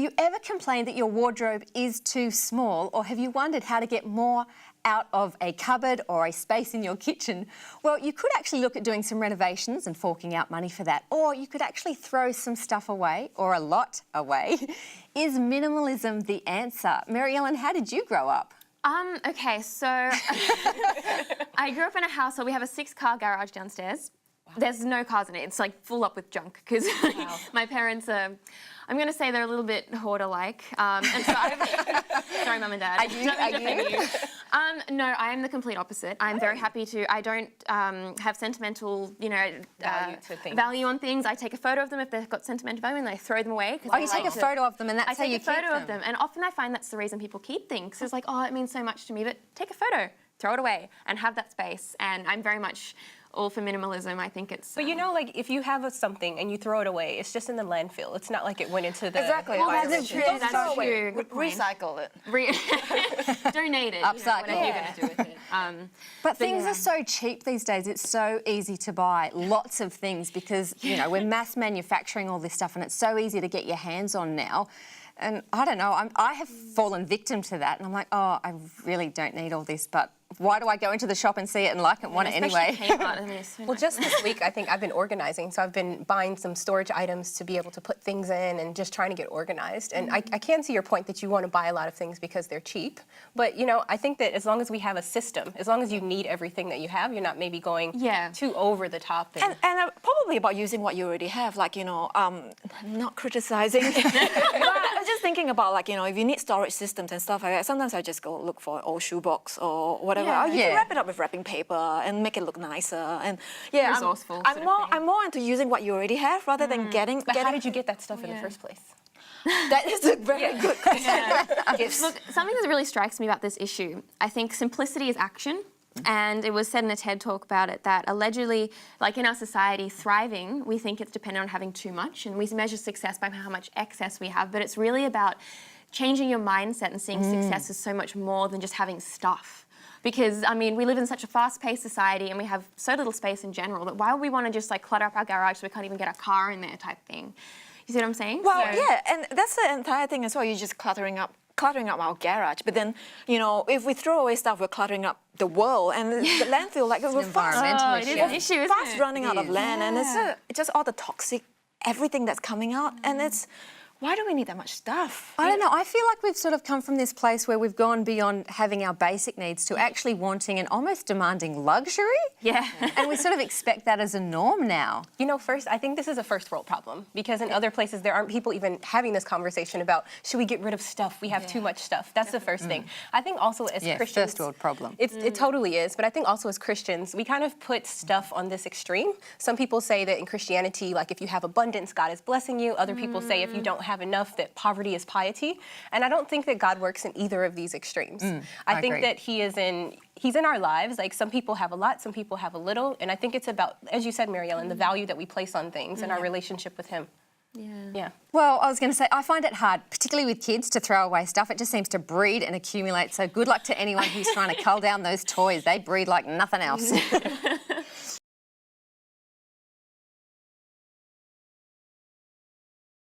you ever complained that your wardrobe is too small, or have you wondered how to get more out of a cupboard or a space in your kitchen? Well, you could actually look at doing some renovations and forking out money for that, or you could actually throw some stuff away, or a lot away. Is minimalism the answer? Mary Ellen, how did you grow up? Okay, so I grew up in a house where we have a 6-car garage downstairs. Wow. There's no cars in it. It's like full up with junk because my parents are, I'm going to say they're a little bit hoarder-like. And so sorry, Mum and Dad. Are you? No, I am the complete opposite. I'm very happy to, I don't have sentimental, value on things. I take a photo of them if they've got sentimental value and I throw them away. Oh, you take a photo of them and that's how you keep them? I take a photo of them. And often I find that's the reason people keep things. It's like, oh, it means so much to me, but take a photo, throw it away and have that space. And I'm very much all for minimalism. I think it's... But you know, like, if you have something and you throw it away, it's just in the landfill. It's not like it went into the... Exactly. Well, that's true. That's true. Recycle it. Donate it. Upcycle. Whatever you're going to do with it. But things are so cheap these days. It's so easy to buy lots of things because, you know, we're mass manufacturing all this stuff and it's so easy to get your hands on now. And I don't know, I have fallen victim to that and I'm like, oh, I really don't need all this, but why do I go into the shop and see it and like it and want it anyway? Well, just this week, I think I've been organizing. So I've been buying some storage items to be able to put things in and just trying to get organized. And I can see your point that you want to buy a lot of things because they're cheap. But, you know, I think that as long as we have a system, as long as you need everything that you have, you're not maybe going too over the top. And probably about using what you already have, like, you know, not criticizing. But I was just thinking about, like, you know, if you need storage systems and stuff like that, sometimes I just go look for an old shoebox or whatever. You can wrap it up with wrapping paper and make it look nicer. And resourceful. I'm more into using what you already have rather than getting. But how did you get that stuff in the first place? That is a very good question. Look, something that really strikes me about this issue, I think simplicity is action. And it was said in a TED talk about it that allegedly, like in our society, thriving, we think it's dependent on having too much. And we measure success by how much excess we have. But it's really about changing your mindset and seeing success as so much more than just having stuff. Because, I mean, we live in such a fast-paced society and we have so little space in general that why would we want to just, like, clutter up our garage so we can't even get a car in there type thing? You see what I'm saying? Well, yeah, and that's the entire thing as well. You're just cluttering up our garage. But then, you know, if we throw away stuff, we're cluttering up the world and the landfill. Like, we're fast running out of land, and it's just all the toxic, everything that's coming out, and it's... Why do we need that much stuff? I don't know. I feel like we've sort of come from this place where we've gone beyond having our basic needs to actually wanting and almost demanding luxury. Yeah. And we sort of expect that as a norm now. You know, first, I think this is a first world problem because in other places there aren't people even having this conversation about should we get rid of stuff? We have too much stuff. That's the first thing. I think also as Christians... first world problem. It totally is. But I think also as Christians, we kind of put stuff on this extreme. Some people say that in Christianity, like if you have abundance, God is blessing you. Other people say if you don't have enough, that poverty is piety. And I don't think that God works in either of these extremes. I think that He's in our lives. Like some people have a lot, some people have a little. And I think it's about, as you said, Mary Ellen, the value that we place on things and our relationship with Him. Yeah. Well, I was going to say, I find it hard, particularly with kids, to throw away stuff. It just seems to breed and accumulate. So good luck to anyone who's trying to cull down those toys. They breed like nothing else.